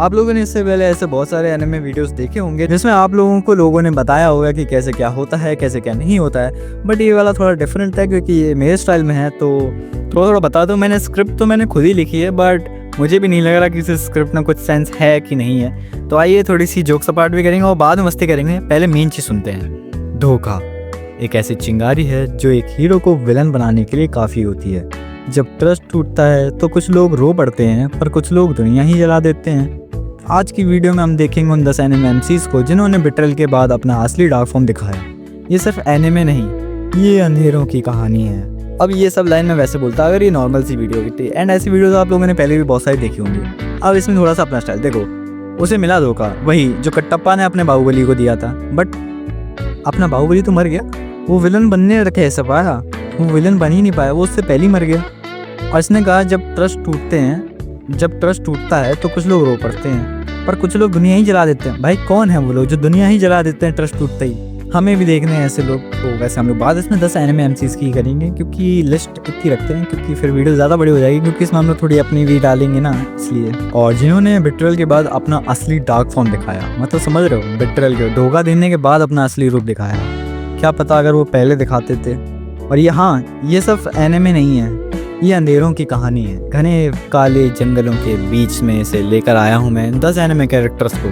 आप लोगों ने इससे पहले ऐसे बहुत सारे एनिमे वीडियोस देखे होंगे जिसमें आप लोगों को लोगों ने बताया होगा कि कैसे क्या होता है, कैसे क्या नहीं होता है। बट ये वाला थोड़ा डिफरेंट है क्योंकि ये मेरे स्टाइल में है, तो थोड़ा थोड़ा बता दो। मैंने स्क्रिप्ट तो मैंने खुद ही लिखी है, बट मुझे भी नहीं लग रहा कि इस स्क्रिप्ट में कुछ सेंस है कि नहीं है। तो आइए थोड़ी सी जोक सपाट भी करेंगे और बाद में मस्ती करेंगे। पहले मेन चीज़ सुनते हैं। धोखा एक ऐसी चिंगारी है जो एक हीरो को विलन बनाने के लिए काफ़ी होती है। जब ट्रस्ट टूटता है तो कुछ लोग रो पड़ते हैं, पर कुछ लोग दुनिया ही जला देते हैं। आज की वीडियो में हम देखेंगे उन 10 एनिमे एमसीज को जिन्होंने बिट्रेयल के बाद अपना असली डार्क फॉर्म दिखाया। ये सिर्फ एनिमे नहीं, ये अंधेरों की कहानी है। अब ये सब लाइन में वैसे बोलता अगर ये नॉर्मल सी वीडियो की थी, एंड ऐसी वीडियोस आप लोगों ने पहले भी बहुत सारी देखी होंगी। अब इसमें थोड़ा सा अपना स्टाइल देखो। उसे मिला धोखा, वही जो कटप्पा ने अपने बाहुबली को दिया था, बट अपना बाहुबली तो मर गया। वो विलन बनने कैसे पाया? वो विलन बन ही नहीं पाया, वो उससे पहले ही मर गया। और इसने कहा जब ट्रस्ट टूटता है तो कुछ लोग रो पड़ते हैं, पर कुछ लोग दुनिया ही जला देते हैं। भाई कौन है वो लोग जो दुनिया ही जला देते हैं ट्रस्ट टूटते ही? हमें भी देखने हैं ऐसे लोग। तो वैसे हम लोग बाद इसमें 10 एनिमे एमसीज की करेंगे क्योंकि लिस्ट इतनी रखते हैं, क्योंकि फिर वीडियो ज़्यादा बड़ी हो जाएगी, क्योंकि इसमें हम लोग थोड़ी अपनी भी डालेंगे ना, इसलिए। और जिन्होंने बिट्रेयल के बाद अपना असली डार्क फॉर्म दिखाया, मतलब समझ रहे हो, बिट्रेयल के धोखा देने के बाद अपना असली रूप दिखाया। क्या पता अगर वो पहले दिखाते थे। और ये हाँ, ये सब एनिमे नहीं है, ये अंधेरों की कहानी है। घने काले जंगलों के बीच में से लेकर आया हूँ मैं 10 एनिमे कैरेक्टर्स को।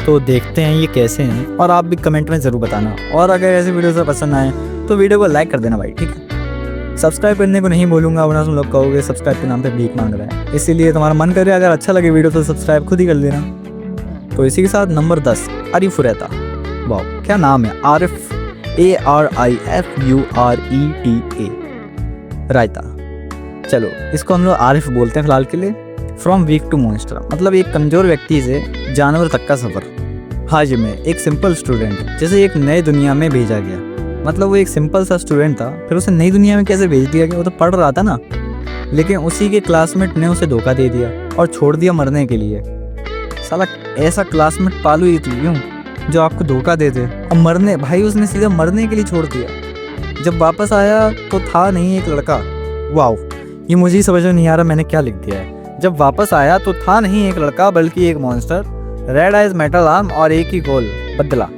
तो देखते हैं ये कैसे हैं, और आप भी कमेंट में ज़रूर बताना। और अगर ऐसे वीडियो से पसंद आए तो वीडियो को लाइक कर देना भाई, ठीक है। सब्सक्राइब करने को नहीं बोलूँगा, वरना तुम लोग कहोगे सब्सक्राइब के नाम पे भीख मांग रहा है। इसीलिए तुम्हारा मन करे अगर अच्छा लगे वीडियो तो सब्सक्राइब खुद ही कर देना। तो इसी के साथ नंबर 10 आरिफ उरैता। वाह क्या नाम है, आरिफ, ARIFURETA रायता। चलो इसको हम लोग आरिफ बोलते हैं फिलहाल के लिए। फ्रॉम वीक टू मॉन्स्टर, मतलब एक कमज़ोर व्यक्ति से जानवर तक का सफ़र। हाजिमे एक सिंपल स्टूडेंट जिसे एक नई दुनिया में भेजा गया। मतलब वो एक सिंपल सा स्टूडेंट था, फिर उसे नई दुनिया में कैसे भेज दिया गया? वो तो पढ़ रहा था ना, लेकिन उसी के क्लासमेट ने उसे धोखा दे दिया और छोड़ दिया मरने के लिए। साला ऐसा क्लासमेट पालो ही क्यों जो आपको धोखा दे दे और मरने, भाई उसने सीधा मरने के लिए छोड़ दिया। जब वापस आया तो था नहीं एक लड़का। वाओ, ये मुझे ही समझ में नहीं आ रहा मैंने क्या लिख दिया है। जब वापस आया तो था नहीं एक लड़का बल्कि एक monster, red eyes, metal arm और एक ही गोल बदला।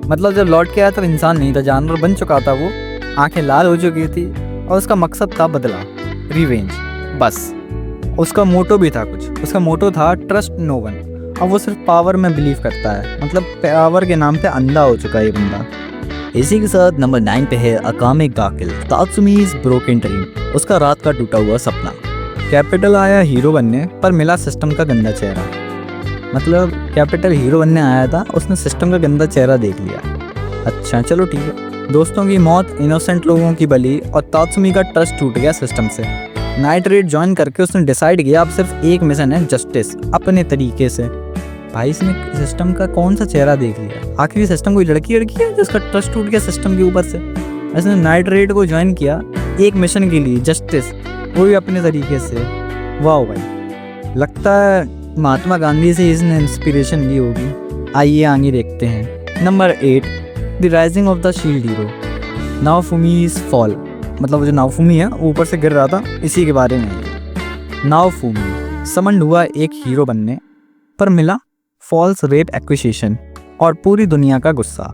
मतलब जब लौट के आया तब इंसान नहीं था, जानवर बन चुका था वो। आंखें लाल हो चुकी थी और उसका मकसद था बदला, रिवेंज। बस उसका मोटो भी था कुछ, उसका मोटो था ट्रस्ट नो वन। अब वो सिर्फ पावर में बिलीव करता है, मतलब पावर के नाम पे अंधा हो चुका है ये बंदा। इसी के साथ नंबर 9 पे है अकामे गा किल, तात्सुमीज़ ब्रोकन ड्रीम, उसका रात का टूटा हुआ सपना। कैपिटल आया हीरो बनने पर मिला सिस्टम का गंदा चेहरा। मतलब कैपिटल हीरो बनने आया था, उसने सिस्टम का गंदा चेहरा देख लिया। अच्छा चलो ठीक है। दोस्तों की मौत, इनोसेंट लोगों की बलि, और तात्सुमी का ट्रस्ट टूट गया सिस्टम से। नाइट रेड ज्वाइन करके उसने डिसाइड किया अब सिर्फ एक मिशन है, जस्टिस, अपने तरीके से। भाई इसने सिस्टम का कौन सा चेहरा देख लिया? आखिर सिस्टम कोई लड़की है जिसका ट्रस्ट टूट गया सिस्टम के ऊपर से। इसने नाइट रेड को ज्वाइन किया एक मिशन के लिए, जस्टिस, वो भी अपने तरीके से। वाह भाई, लगता है महात्मा गांधी से इसने इंस्पिरेशन ली होगी। आइए आगे देखते हैं। Number 8 the rising of the shield hero, Naofumi's fall. मतलब वो जो नाओफुमी है ऊपर से गिर रहा था, इसी के बारे में। नाओफुमी समंड हुआ एक हीरो बनने, पर मिला फॉल्स रेप एक्विजिशन और पूरी दुनिया का गुस्सा।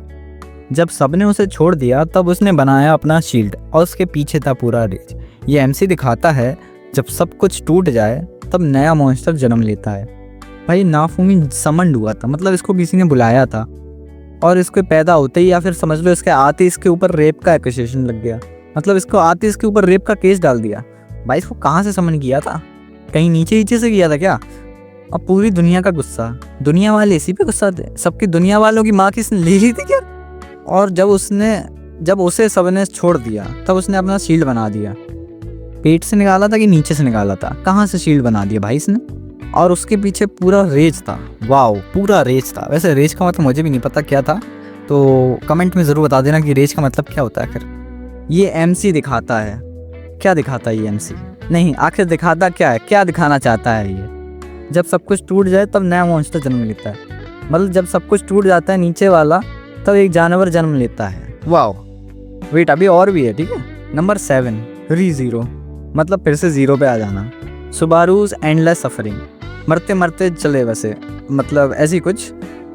जब सबने उसे छोड़ दिया तब उसने बनाया अपना शील्ड और उसके पीछे था पूरा रेज। ये एमसी दिखाता है जब सब कुछ टूट जाए तब नया मॉन्स्टर जन्म लेता है। भाई नाफुमी समंड हुआ था, मतलब इसको किसी ने बुलाया था और इसके पैदा होते ही या फिर समझ लो इसके आते इसके ऊपर रेप का एक्विजिशन लग गया। मतलब इसको आते इसके ऊपर रेप का केस डाल दिया। भाई इसको कहाँ से समन किया था? कहीं नीचे से किया था क्या? अब पूरी दुनिया का गुस्सा, दुनिया वाले इसी पे गुस्सा थे। सबकी दुनिया वालों की माँ किसने ले ली थी क्या? और जब उसे सबने छोड़ दिया तब उसने अपना शील्ड बना दिया। पेट से निकाला था कि नीचे से निकाला था? कहाँ से शील्ड बना दिया भाई इसने? और उसके पीछे पूरा रेज था। वाओ, पूरा रेज था। वैसे रेज का मतलब मुझे भी नहीं पता क्या था, तो कमेंट में ज़रूर बता देना कि रेज का मतलब क्या होता है। फिर ये एमसी दिखाता है, क्या दिखाता है ये एमसी? नहीं, आखिर दिखाता क्या है, क्या दिखाना चाहता है ये? जब सब कुछ टूट जाए तब नया मॉन्स्टर जन्म लेता है। मतलब जब सब कुछ टूट जाता है नीचे वाला तब एक जानवर जन्म लेता है। वाओ, वेट अभी और भी है, ठीक है। नंबर 7 री ज़ीरो, मतलब फिर से ज़ीरो पे आ जाना। सुबारूज एंडलेस सफरिंग, मरते मरते चले बसे, मतलब ऐसी कुछ।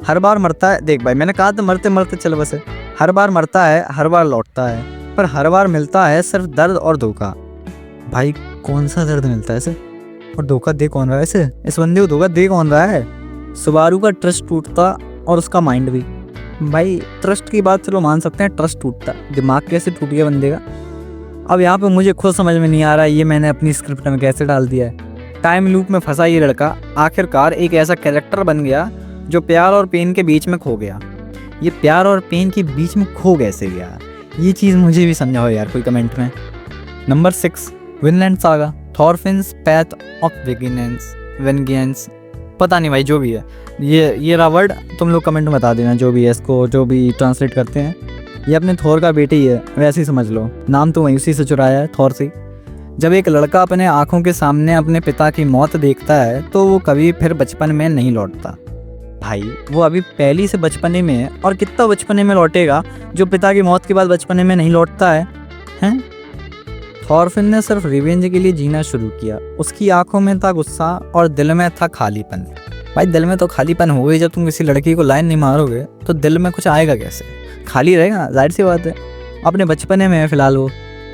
हर बार मरता है, देख भाई मैंने कहा था मरते मरते चले बसे। हर बार मरता है, हर बार लौटता है, पर हर बार मिलता है सिर्फ दर्द और धोखा। भाई कौन सा दर्द मिलता है इसे, और धोखा दे कौन रहा है इसे? इस बंदे को धोखा दे कौन रहा है? सुबारू का ट्रस्ट टूटता और उसका माइंड भी। भाई ट्रस्ट की बात चलो मान सकते हैं, ट्रस्ट टूटता, दिमाग कैसे टूट गया बंदे का? अब यहाँ पे मुझे खुद समझ में नहीं आ रहा है ये मैंने अपनी स्क्रिप्ट में कैसे डाल दिया है। टाइम लूप में फंसा ये लड़का आखिरकार एक ऐसा कैरेक्टर बन गया जो प्यार और पेन के बीच में खो गया। ये प्यार और पेन के बीच में खो कैसे गया, ये चीज़ मुझे भी समझाओ यार कोई कमेंट में। Number 6, Vinland saga, Thorfinn's path of vengeance. पता नहीं भाई जो भी है, ये रहा वर्ड, तुम लोग कमेंट में बता देना जो भी है इसको, जो भी ट्रांसलेट करते हैं। ये अपने थॉर का बेटे ही है, वैसे ही समझ लो, नाम तो वहीं उसी से चुराया है, थॉर से। जब एक लड़का अपने आँखों के सामने अपने पिता की मौत देखता है तो वो कभी फिर बचपन में नहीं लौटता। भाई वो अभी पहली से बचपने में है, और कितना बचपने में लौटेगा जो पिता की मौत के बाद बचपने में नहीं लौटता है, हैं? थॉरफिन ने सिर्फ रिवेंज के लिए जीना शुरू किया। उसकी आंखों में था गुस्सा और दिल में था खालीपन। भाई दिल में तो खालीपन हो गई, जब तुम किसी लड़की को लाइन नहीं मारोगे तो दिल में कुछ आएगा कैसे? खाली रहेगा, जाहिर सी बात है। अपने बचपने में फिलहाल वो,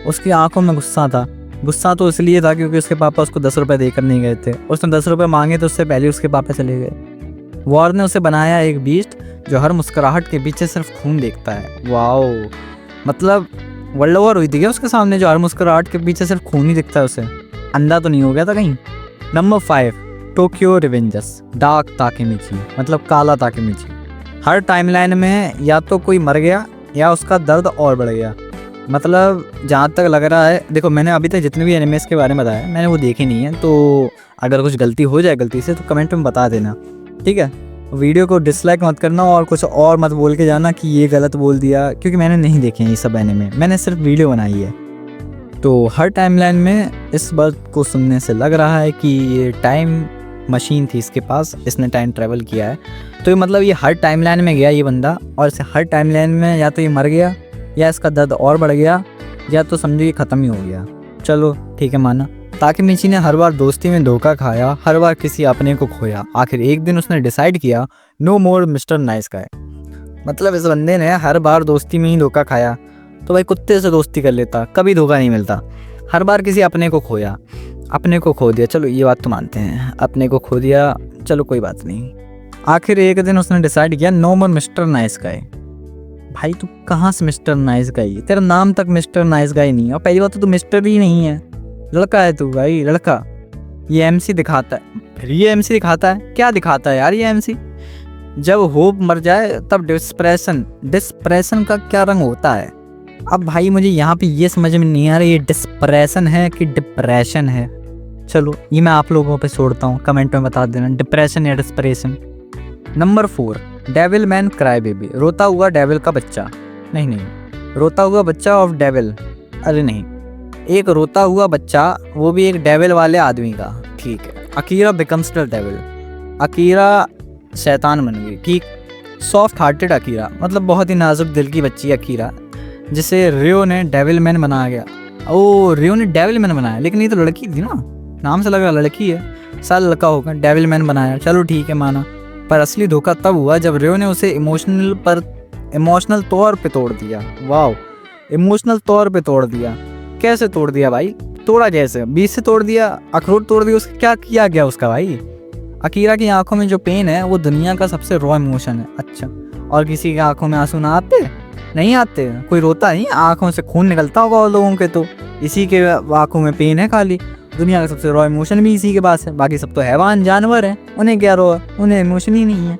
उसकी आंखों में गुस्सा था। गुस्सा तो इसलिए था क्योंकि उसके पापा उसको 10 रुपये देकर नहीं गए थे। उसने 10 रुपये मांगे तो उससे पहले उसके पापा चले गए। वॉर ने उसे बनाया एक बीस्ट जो हर मुस्कुराहट के पीछे सिर्फ खून देखता है। वाओ, मतलब वर्ल्ड वॉर हुई थी क्या उसके सामने, जो हर मुस्कुराहट के पीछे सिर्फ खून ही दिखता है उसे? अंधा तो नहीं हो गया था कहीं? Number 5, Tokyo Revengers, dark Takemichi, मतलब काला ताकेमिची। हर टाइमलाइन में या तो कोई मर गया या उसका दर्द और बढ़ गया। मतलब जहाँ तक लग रहा है, देखो मैंने अभी तक जितने भी एनिमेस के बारे में बताया मैंने वो देखे नहीं है, तो अगर कुछ गलती हो जाए गलती से तो कमेंट में बता देना, ठीक है? वीडियो को डिसलाइक मत करना और कुछ और मत बोल के जाना कि ये गलत बोल दिया, क्योंकि मैंने नहीं देखे हैं ये सब एनिमे, मैंने सिर्फ वीडियो बनाई है। तो हर टाइमलाइन में इस बात को सुनने से लग रहा है कि ये टाइम मशीन थी इसके पास, इसने टाइम ट्रैवल किया है। तो ये मतलब ये हर टाइमलाइन में गया ये बंदा, और इसे हर टाइमलाइन में या तो ये मर गया या इसका दर्द और बढ़ गया, या तो समझो ये ख़त्म ही हो गया। चलो ठीक है माना। ताकेमिची ने हर बार दोस्ती में धोखा खाया, हर बार किसी अपने को खोया। आखिर एक दिन उसने डिसाइड किया, नो मोर मिस्टर नाइस गाय। मतलब इस बंदे ने हर बार दोस्ती में ही धोखा खाया, तो भाई कुत्ते से दोस्ती कर लेता, कभी धोखा नहीं मिलता। हर बार किसी अपने को खोया, अपने को खो दिया। चलो ये बात तो मानते हैं, अपने को खो दिया, चलो कोई बात नहीं। आखिर एक दिन उसने डिसाइड किया, नो मोर मिस्टर नाइस गाय। भाई तू कहाँ से मिस्टर नाइस गाय? तेरा नाम तक मिस्टर नाइस गाय नहीं है, और पहली बात तो तू मिस्टर ही नहीं है, लड़का है तू भाई, लड़का। ये एमसी दिखाता है, फिर ये एमसी दिखाता है, क्या दिखाता है यार ये एमसी? जब होप मर जाए तब डिस्प्रेशन का क्या रंग होता है? अब भाई मुझे यहाँ पे ये समझ में नहीं आ रहा ये डिस्प्रेशन है कि डिप्रेशन है। चलो ये मैं आप लोगों पे छोड़ता हूँ, कमेंट में बता देना डिप्रेशन या depression. Number 4, devil man cry baby, रोता हुआ डेविल का बच्चा। नहीं, रोता हुआ बच्चा ऑफ डेविल, अरे नहीं, एक रोता हुआ बच्चा, वो भी एक डेविल वाले आदमी का, ठीक है। Akira becomes the devil, Akira शैतान बन गई, ठीक। सॉफ्ट हार्टेड अकीरा, मतलब बहुत ही नाजुक दिल की बच्ची अकीरा, जिसे रियो ने डेविल मैन बनाया गया। ओ रियो ने डेविल मैन बनाया, लेकिन ये तो लड़की थी ना, नाम से लग रहा लड़की है, साल लड़का होगा, डेविल मैन बनाया, चलो ठीक है माना। पर असली धोखा तब हुआ जब रियो ने उसे इमोशनल तौर पे तोड़ दिया। वाओ, इमोशनल तौर पे तोड़ दिया। कैसे तोड़ दिया भाई? तोड़ा कैसे? बीच से तोड़ दिया, अखरोट तोड़ दिया, उसका क्या किया गया उसका भाई? अकीरा की आंखों में जो पेन है वो दुनिया का सबसे रॉ इमोशन है। अच्छा, और किसी की आंखों में आंसू ना आते? नहीं आते, कोई रोता नहीं, आंखों से खून निकलता होगा और लोगों के, तो इसी के आंखों में पेन है खाली। दुनिया का सबसे रॉ इमोशन भी इसी के पास है, बाकी सब तो हैवान जानवर हैं, उन्हें क्या रॉ, उन्हें इमोशन ही नहीं है।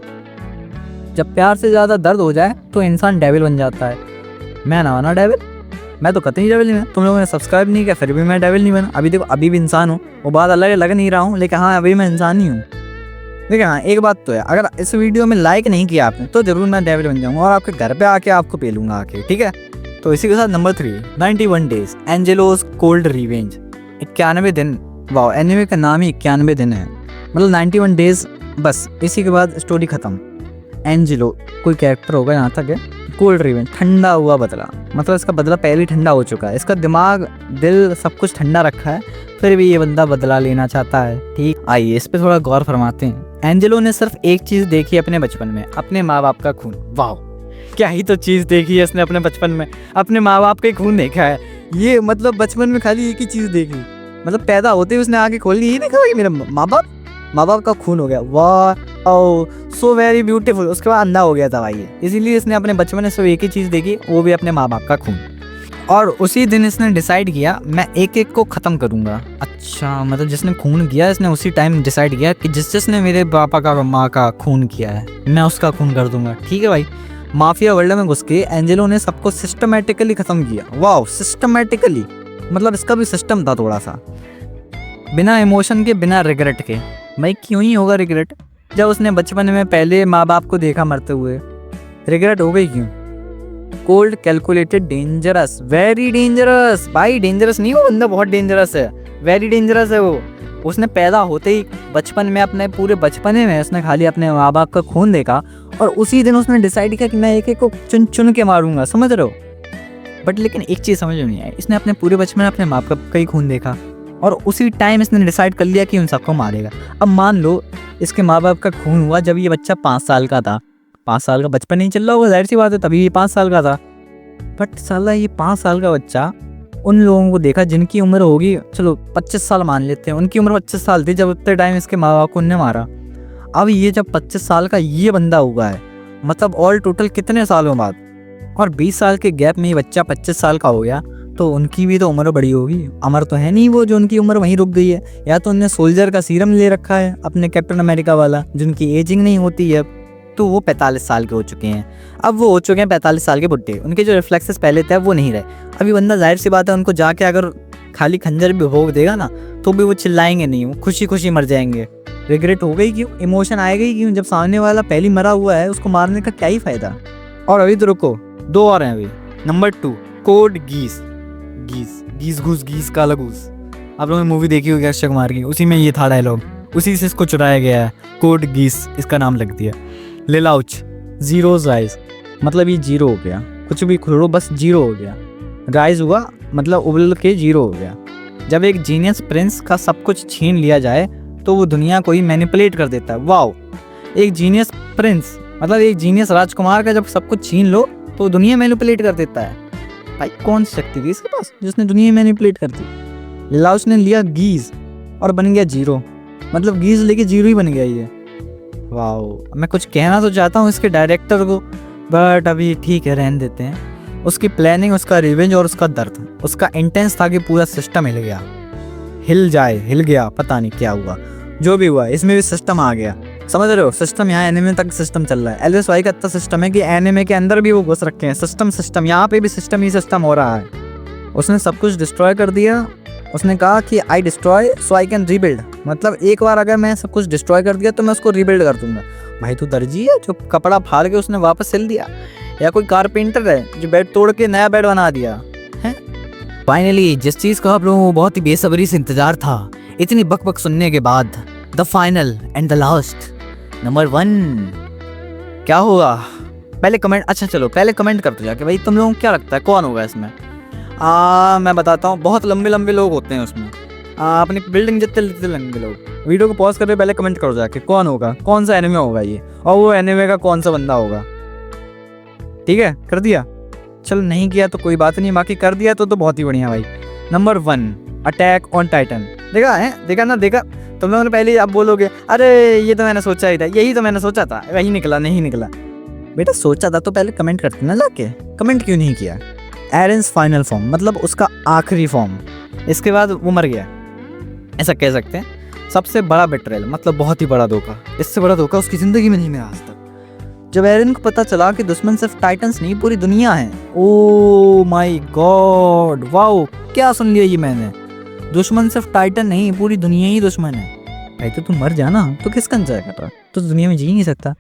जब प्यार से ज़्यादा दर्द हो जाए तो इंसान डेविल बन जाता है। मैं ना बना डेविल, मैं तो कतई डेविल नहीं बना। तुम लोगों ने सब्सक्राइब नहीं किया फिर भी मैं डेविल नहीं बना। अभी देखो, अभी भी इंसान हूँ, वो बात अलग लग नहीं रहा हूँ, लेकिन हाँ अभी मैं इंसान ही हूँ। देखिए हाँ, एक बात तो है, अगर इस वीडियो में लाइक नहीं किया आपने तो जरूर मैं डेविल बन जाऊँगा और आपके घर पे आके आपको पेलूंगा आके, ठीक है? तो इसी के साथ नंबर 3, 91 डेज एंजेलोस कोल्ड रिवेंज, 91 दिन। वाह, एनिमे का नाम ही 91 दिन है, मतलब 91 डेज, बस इसी के बाद स्टोरी खत्म। एंजेलो कोई कैरेक्टर होगा यहाँ तक है, कोल्ड रिवेंज, ठंडा हुआ बदला। मतलब इसका बदला पहले ही ठंडा हो चुका है, इसका दिमाग दिल सब कुछ ठंडा रखा है, फिर भी ये बंदा बदला लेना चाहता है। ठीक, आइए इस पे थोड़ा गौर फरमाते हैं। एंजेलो ने सिर्फ एक चीज़ देखी अपने बचपन में, अपने माँ बाप का खून। वाह, क्या ही तो चीज़ देखी है इसने अपने बचपन में, अपने माँ बाप का ही खून देखा है। ये मतलब बचपन में खाली एक ही चीज़ देखी, मतलब पैदा होते ही उसने आगे खोल ली, ये देखा कि मेरा माँ बाप का खून हो गया। वाह, सो वेरी ब्यूटीफुल। उसके बाद अंधा हो गया था भाई, इसीलिए इसने अपने बचपन में सिर्फ एक ही चीज़ देखी, वो भी अपने माँ बाप का खून। और उसी दिन इसने डिसाइड किया मैं एक एक को ख़त्म करूँगा। अच्छा, मतलब जिसने खून किया इसने उसी टाइम डिसाइड किया कि जिसने मेरे पापा का माँ का खून किया है मैं उसका खून कर दूंगा। ठीक है भाई। माफिया वर्ल्ड में घुस के एंजेलो ने सबको सिस्टमेटिकली ख़त्म किया। वाह, सिस्टमेटिकली, मतलब इसका भी सिस्टम था थोड़ा सा, बिना इमोशन के, बिना रिग्रेट के। भाई क्यों ही होगा रिग्रेट, जब उसने बचपन में पहले माँ बाप को देखा मरते हुए, रिग्रेट हो गई क्यों? Cold, calculated, dangerous, very dangerous. भाई डेंजरस नहीं, वो बंदा बहुत डेंजरस है, वेरी डेंजरस है वो। उसने पैदा होते ही बचपन में, अपने पूरे बचपने में उसने खाली अपने माँ बाप का खून देखा और उसी दिन उसने डिसाइड किया कि मैं एक एक को चुन चुन के मारूंगा, समझ रहे हो? बट लेकिन एक चीज़ समझ में नहीं आई, इसने अपने पूरे बचपन में अपने माँ बाप का ही खून देखा और उसी टाइम इसने डिसाइड कर लिया कि उन सबको मारेगा। अब मान लो इसके माँ बाप का खून हुआ जब ये बच्चा 5 साल का था, 5 साल का बचपन नहीं चल रहा होगा, जाहिर सी बात है, तभी ये 5 साल का था। बट साला ये 5 साल का बच्चा उन लोगों को देखा जिनकी उम्र होगी, चलो 25 साल मान लेते हैं, उनकी उम्र 25 साल थी जब उतने टाइम इसके माँ बाप को उनने मारा। अब ये जब 25 साल का ये बंदा हुआ है, मतलब ऑल टोटल कितने सालों बाद, और 20 साल के गैप में ये बच्चा 25 साल का हो गया, तो उनकी भी तो उम्र बड़ी होगी। अमर तो है नहीं वो जो उनकी उम्र वहीं रुक गई है, या तो उनने सोल्जर का सीरम ले रखा है अपने कैप्टन अमेरिका वाला, जिनकी एजिंग नहीं होती है, तो वो 45 साल के हो चुके हैं। अब वो हो चुके हैं 45 साल के बुड्ढे, उनके जो रिफ्लेक्सेस पहले थे वो नहीं रहे। अभी बंदा जाहिर सी बात है उनको जाके अगर खाली खंजर भी भोग देगा ना तो भी वो चिल्लाएंगे नहीं, वो खुशी खुशी मर जाएंगे। रिग्रेट हो गई क्यों, इमोशन आएगा ही क्यों, जब सामने वाला पहली मरा हुआ है उसको मारने का क्या ही फायदा। और अभी तो रुको, 2 और हैं अभी। नंबर 2, कोड गीस। गीस घूस गीस काला घूस, आप लोगों ने मूवी देखी होगी अक्षय कुमार की, उसी में ये था डायलॉग, उसी से इसको चुराया गया है, कोड गीस इसका नाम लग दिया। लिलाउच, जीरोज राइज, मतलब ये जीरो हो गया, कुछ भी खोलो बस जीरो हो गया। राइज हुआ मतलब उबल के जीरो हो गया। जब एक जीनियस प्रिंस का सब कुछ छीन लिया जाए तो वो दुनिया को ही मैनिपुलेट कर देता है। वाओ, एक जीनियस प्रिंस मतलब एक जीनियस राजकुमार का जब सब कुछ छीन लो तो दुनिया मैनिपुलेट कर देता है। भाई कौन सी शक्ति थी इसके पास जिसने दुनिया मैनिपुलेट कर दी? लिलाउच ने लिया गीज और बन गया जीरो, मतलब गीज लेके जीरो ही बन गया ये। वाओ, मैं कुछ कहना तो चाहता हूँ इसके डायरेक्टर को, बट अभी ठीक है, रहने देते हैं। उसकी प्लानिंग, उसका रिवेंज और उसका दर्द, उसका इंटेंस था कि पूरा सिस्टम हिल गया, हिल गया, पता नहीं क्या हुआ, जो भी हुआ इसमें भी सिस्टम आ गया, समझ रहे हो? सिस्टम यहाँ एनिमे तक सिस्टम चल रहा है। LSY का इतना सिस्टम है कि एनिमे के अंदर भी वो घुस रखे हैं। सिस्टम यहाँ पे भी सिस्टम ही सिस्टम हो रहा है। उसने सब कुछ डिस्ट्रॉय कर दिया। उसने कहा कि आई destroy so I can rebuild, मतलब एक बार अगर मैं सब कुछ डिस्ट्रॉय कर दिया तो मैं उसको रीबिल्ड कर दूंगा। भाई तू दर्जी है जो कपड़ा फाड़ के उसने वापस सिल दिया, या कोई कारपेंटर है जो बेड तोड़ के नया बेड बना दिया है? फाइनली जिस चीज़ का आप लोगों को बहुत ही बेसब्री से इंतजार था, इतनी बक सुनने के बाद, the final and the last, number 1 क्या होगा? पहले कमेंट, अच्छा चलो पहले कमेंट कर दो जाके भाई, तुम लोगों को क्या लगता है कौन होगा इसमें? मैं बताता हूँ, बहुत लंबे लोग होते हैं उसमें, अपनी बिल्डिंग जितने लंबे लोग। वीडियो को पॉज करके पहले कमेंट करो जाके कौन होगा, कौन सा एनिमे होगा ये, और वो एनिमे का कौन सा बंदा होगा। ठीक है, कर दिया? चलो नहीं किया तो कोई बात नहीं, बाकी कर दिया तो बहुत ही बढ़िया भाई। Number 1, attack on Titan. देखा है, देखा ना, देखा तुम लोगों ने पहले। आप बोलोगे अरे ये तो मैंने सोचा ही था, यही तो मैंने सोचा था, वही निकला, नहीं निकला। बेटा सोचा था तो पहले कमेंट करते ना जाके, कमेंट क्यों नहीं किया? एरेंस फाइनल फॉर्म, मतलब उसका आखिरी फॉर्म, इसके बाद वो मर गया, ऐसा कह सकते हैं। सबसे बड़ा बेट्रेल, मतलब बहुत ही बड़ा धोखा, इससे बड़ा धोखा उसकी ज़िंदगी में नहीं मिला आज तक। जब एरन को पता चला कि दुश्मन सिर्फ टाइटन्स नहीं पूरी दुनिया है, ओ माय गॉड, वाओ क्या सुन लिया ये मैंने, दुश्मन सिर्फ टाइटन नहीं पूरी दुनिया ही दुश्मन है। भाई तो तू मर जाना, तो किसका इंतजार कर रहा? तो दुनिया में जी नहीं सकता,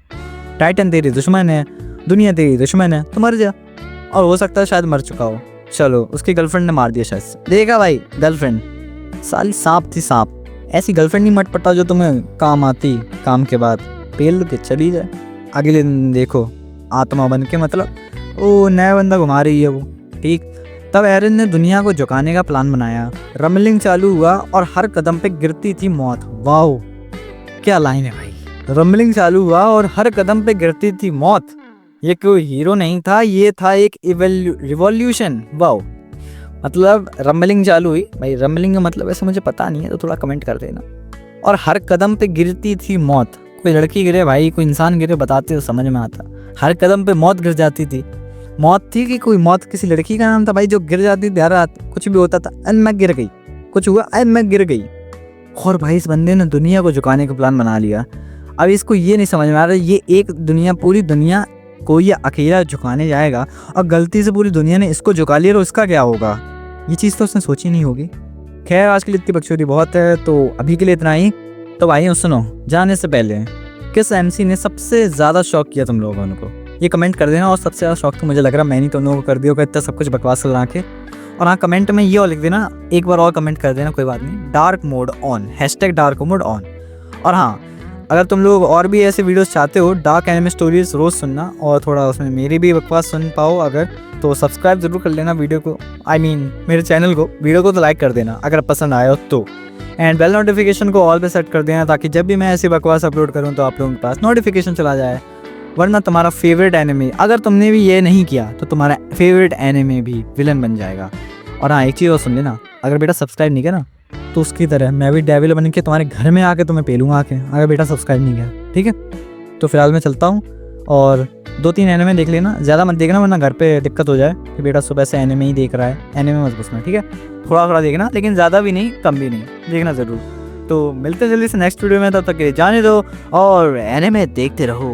टाइटन तेरी दुश्मन है, दुनिया तेरी दुश्मन है, तो मर जा। और हो सकता है शायद मर चुका हो, चलो उसकी गर्लफ्रेंड ने मार दिया शायद से। देखा भाई, गर्लफ्रेंड साली सांप थी, सांप। ऐसी गर्लफ्रेंड नहीं मट पड़ता जो तुम्हें काम आती, काम के बाद पेल के चली जाए, अगले दिन देखो आत्मा बन के, मतलब ओ नया बंदा घुमा रही है वो, ठीक। तब एरन ने दुनिया को झुकाने का प्लान बनाया। रमलिंग चालू हुआ और हर कदम पे गिरती थी मौत। वाओ, क्या लाइन है भाई। रमलिंग चालू हुआ और हर कदम पे गिरती थी मौत। ये कोई हीरो नहीं था, ये था एक रिवॉल्यूशन। वाओ, मतलब रमलिंग चालू हुई भाई। रमलिंग का मतलब ऐसे मुझे पता नहीं है, तो थोड़ा कमेंट कर देना। और हर कदम पे गिरती थी मौत। कोई लड़की गिरे भाई, कोई इंसान गिरे, बताते तो समझ में आता। हर कदम पे मौत गिर जाती थी। मौत थी कि कोई मौत किसी लड़की का नाम था भाई जो गिर जाती थी हर रात, कुछ भी होता था। एंड मैं गिर गई, कुछ हुआ एंड मैं गिर गई। और भाई इस बंदे ने दुनिया को झुकाने का प्लान बना लिया। अब इसको ये नहीं समझ में आ रहा ये एक दुनिया, पूरी दुनिया को ये अकेला झुकाने जाएगा और गलती से पूरी दुनिया ने इसको झुका लिया तो इसका क्या होगा। ये चीज़ तो उसने सोची नहीं होगी। खैर आज के लिए इतनी बकचोदी बहुत है, तो अभी के लिए इतना ही। तो भाई सुनो, जाने से पहले किस एमसी ने सबसे ज़्यादा शौक किया तुम लोगों को, ये कमेंट कर देना। और सबसे ज़्यादा शौक तो मुझे लग रहा मैंने तुम लोगों को कर दिया होगा, इतना सब कुछ बकवास लगा के। और हाँ, कमेंट में ये और लिख देना, एक बार और कमेंट कर देना, कोई बात नहीं, dark mode on, #dark mode on. और हाँ, अगर तुम लोग और भी ऐसे वीडियोस चाहते हो, डार्क एनिमे स्टोरीज रोज़ सुनना और थोड़ा उसमें मेरी भी बकवास सुन पाओ अगर, तो सब्सक्राइब ज़रूर कर लेना वीडियो को, मेरे चैनल को। वीडियो को तो लाइक कर देना अगर पसंद आया हो तो, एंड बेल नोटिफिकेशन को ऑल पे सेट कर देना ताकि जब भी मैं ऐसी बकवास अपलोड करूँ तो आप लोगों के पास नोटिफिकेशन चला जाए। वरना तुम्हारा फेवरेट एनिमे, अगर तुमने भी ये नहीं किया तो तुम्हारा फेवरेट एनिमे भी विलन बन जाएगा। और हाँ, एक चीज़ और सुन लेना, अगर बेटा सब्सक्राइब नहीं किया ना तो उसकी तरह मैं भी डेविल बन के तुम्हारे घर में आके तुम्हें पेलूंगा आके, अगर बेटा सब्सक्राइब नहीं किया, ठीक है। तो फिलहाल मैं चलता हूँ और 2-3 एनिमे देख लेना, ज़्यादा मत देखना वरना घर पे दिक्कत हो जाए कि बेटा सुबह से एनिमे ही देख रहा है। एनिमे मत घुसना, ठीक है। थोड़ा थोड़ा देखना, लेकिन ज़्यादा भी नहीं कम भी नहीं, देखना ज़रूर। तो मिलते जल्दी से नेक्स्ट वीडियो में, तब तक के लिए जाने दो और एनिमे देखते रहो।